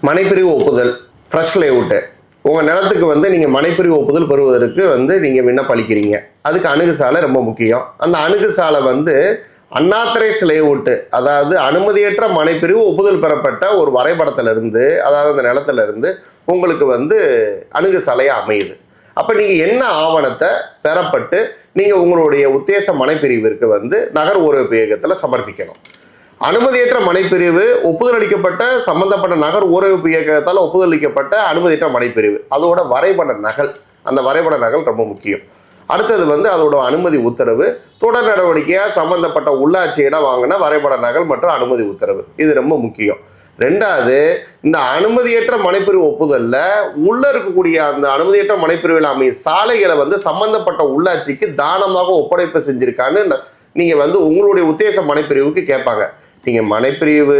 மனைப்பிரிவு ஒப்புதல் fresh layout உங்கள் நிலத்துக்கு வந்து நீங்கள் மனைப்பிரிவு ஒப்புதல் பெறுவதற்கு வந்து நீங்கள் விண்ணப்பளிக்கிறீங்க. அதுக்கு அணுகுசாலை ரொம்ப முக்கியம். அந்த அணுகுசாலை வந்து அன்ஆத்தரைஸ் லேஅவுட்டு, அதாவது அனுமதியற்ற மனைப்பிரிவு ஒப்புதல் பெறப்பட்ட ஒரு வரைபடத்திலிருந்து, அதாவது அந்த நிலத்திலிருந்து உங்களுக்கு வந்து அணுகுசாலையாக அமையுது. அப்போ நீங்கள் என்ன ஆவணத்தை பெறப்பட்டு நீங்கள் உங்களுடைய உத்தேச மனைப்பிரிவிற்கு வந்து நகர் ஊரமைப்பு இயக்கத்தில் சமர்ப்பிக்கணும். அனுமதியற்ற மனைப்பிரிவு ஒப்புதல் அளிக்கப்பட்ட சம்பந்தப்பட்ட நகர் ஊரமைப்பு இயக்கத்தால் ஒப்புதல் அளிக்கப்பட்ட அனுமதியற்ற மனைப்பிரிவு, அதோட வரைபட நகல், அந்த வரைபட நகல் ரொம்ப முக்கியம். அடுத்தது வந்து அதோட அனுமதி உத்தரவு, தொடர் நடவடிக்கையாக சம்பந்தப்பட்ட உள்ளாட்சி இடம் வாங்கின வரைபட நகல் மற்றும் அனுமதி உத்தரவு, இது ரொம்ப முக்கியம். ரெண்டாவது, இந்த அனுமதியற்ற மனைப்பிரிவு ஒப்புதலில் உள்ள இருக்கக்கூடிய அந்த அனுமதியற்ற மனைப்பிரிவில் அமையும் சாலைகளை வந்து சம்பந்தப்பட்ட உள்ளாட்சிக்கு தானமாக ஒப்படைப்பு செஞ்சிருக்கான்னு நீங்கள் வந்து உங்களுடைய உத்தேச மனைப்பிரிவுக்கு கேட்பாங்க. நீங்கள் மனைப்பிரிவு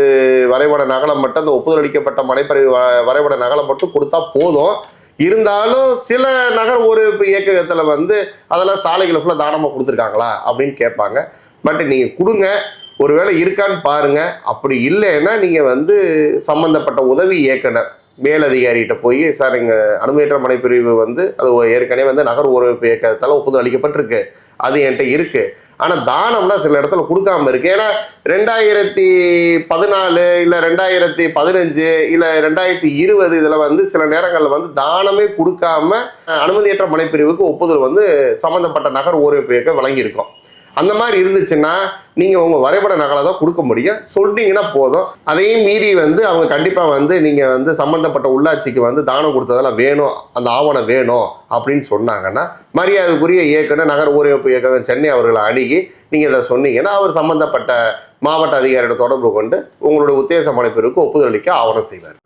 வரைபட நகலை மட்டும், அந்த ஒப்புதல் அளிக்கப்பட்ட மனைப்பிரிவு வரைபட நகலை மட்டும் கொடுத்தா போதும். இருந்தாலும் சில நகர் ஊரமைப்பு இயக்கத்தில் வந்து அதெல்லாம் சாலைகளை ஃபுல்லாக தானமாக கொடுத்துருக்காங்களா அப்படின்னு கேட்பாங்க. பட் நீங்கள் கொடுங்க, ஒருவேளை இருக்கான்னு பாருங்கள். அப்படி இல்லைன்னா நீங்கள் வந்து சம்மந்தப்பட்ட உதவி இயக்குனர் மேலதிகாரிகிட்ட போய், சார் எங்கள் அனுமதியற்ற மனைப்பிரிவு வந்து அது ஏற்கனவே வந்து நகர் ஊரமைப்பு இயக்கத்தால் ஒப்புதல் அளிக்கப்பட்டிருக்கு, அது என்கிட்ட இருக்குது, ஆனால் தானம்லாம் சில இடத்துல கொடுக்காம இருக்கு. ஏன்னா 2014 இல்லை 2015 இல்லை 2020 இதில் வந்து சில நேரங்களில் வந்து தானமே கொடுக்காம அனுமதியற்ற மனைப்பிரிவுக்கு ஒப்புதல் வந்து சம்மந்தப்பட்ட நகர் ஊரமைப்பு இயக்கம் வழங்கியிருக்கோம். அந்த மாதிரி இருந்துச்சுன்னா நீங்கள் உங்கள் வரைபட நகலை தான் கொடுக்க முடியும். சொல்லிட்டீங்கன்னா போதும். அதையும் மீறி வந்து அவங்க கண்டிப்பாக வந்து நீங்கள் வந்து சம்மந்தப்பட்ட உள்ளாட்சிக்கு வந்து தானம் கொடுத்ததெல்லாம் வேணும், அந்த ஆவணம் வேணும் அப்படின்னு சொன்னாங்கன்னா, மரியாதைக்குரிய இயக்குனர் நகர் ஊரமைப்பு இயக்கம் சென்னை அவர்களை அணுகி நீங்கள் இதை சொன்னீங்கன்னா அவர் சம்மந்தப்பட்ட மாவட்ட அதிகாரியோட தொடர்பு கொண்டு உங்களுடைய உத்தேச மனைப்பிரிவுக்கு ஒப்புதல் அளிக்க ஆவணம் செய்வார்.